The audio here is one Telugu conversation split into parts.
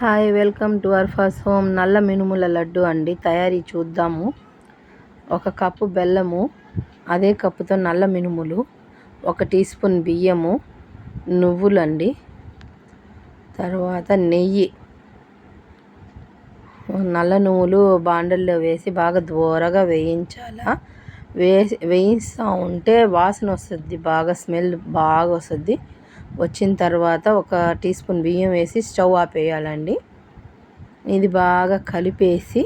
Hi, welcome to our first home. నల్ల మినుముల లడ్డు అండి, తయారీ చూద్దాము. 1 కప్పు బెల్లము, అదే కప్పుతో నల్ల మినుములు, 1 టీ స్పూన్ బియ్యము, నువ్వులండి, తర్వాత నెయ్యి. నల్ల నువ్వులు బాండల్లో వేసి బాగా దోరగా వేయించాలా. వేయిస్తూ ఉంటే వాసన వస్తుంది, బాగా స్మెల్ బాగా వస్తుంది. వచ్చిన తర్వాత 1 టీ స్పూన్ బియ్యం వేసి స్టవ్ ఆపేయాలండి. ఇది బాగా కలిపేసి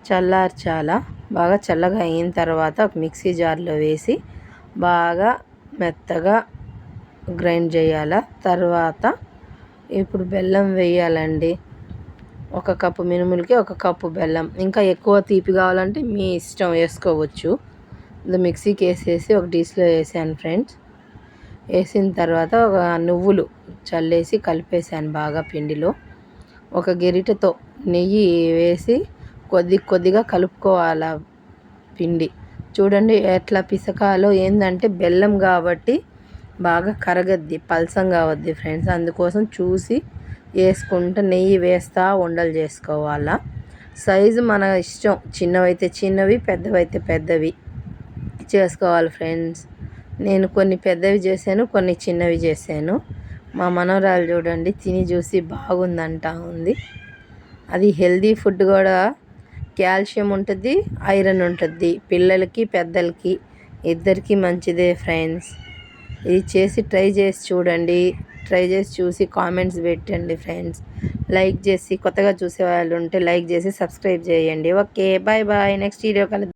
చల్లార్చాలా. బాగా చల్లగా అయిన తర్వాత ఒక మిక్సీ జార్లో వేసి బాగా మెత్తగా గ్రైండ్ చేయాలా. తర్వాత ఇప్పుడు బెల్లం వేయాలండి. 1 కప్పు మినుములకి 1 కప్పు బెల్లం. ఇంకా ఎక్కువ తీపి కావాలంటే మీ ఇష్టం, వేసుకోవచ్చు. ఇది మిక్సీకి వేసేసి ఒక డిష్లో వేసాను ఫ్రెండ్స్. వేసిన తర్వాత నువ్వులు చల్లేసి కలిపేసాను బాగా పిండిలో. 1 గెరిటెతో నెయ్యి వేసి కొద్దిగా కలుపుకోవాలి పిండి. చూడండి ఎట్లా పిసకాలో. ఏంటంటే బెల్లం కాబట్టి బాగా కరగద్ది, పల్సంగా అవద్ది ఫ్రెండ్స్. అందుకోసం చూసి వేసుకుంటూ నెయ్యి వేస్తూ ఉండలు చేసుకోవాలా. సైజు మన ఇష్టం, చిన్నవైతే చిన్నవి, పెద్దవైతే పెద్దవి చేసుకోవాలి ఫ్రెండ్స్. నేను కొన్ని పెద్దవి చేశాను, కొన్ని చిన్నవి చేశాను. మా మనవరాలు చూడండి తిని చూసి బాగుందంటా ఉంది. అది హెల్దీ ఫుడ్ కూడా, కాల్షియం ఉంటుంది, ఐరన్ ఉంటుంది. పిల్లలకి పెద్దలకి ఇద్దరికీ మంచిదే ఫ్రెండ్స్. ఇది చేసి ట్రై చేసి చూడండి. ట్రై చేసి చూసి కామెంట్స్ పెట్టండి ఫ్రెండ్స్. లైక్ చేసి, కొత్తగా చూసే వాళ్ళు ఉంటే లైక్ చేసి సబ్స్క్రైబ్ చేయండి. Okay, bye bye. Next video కలుద్దాం.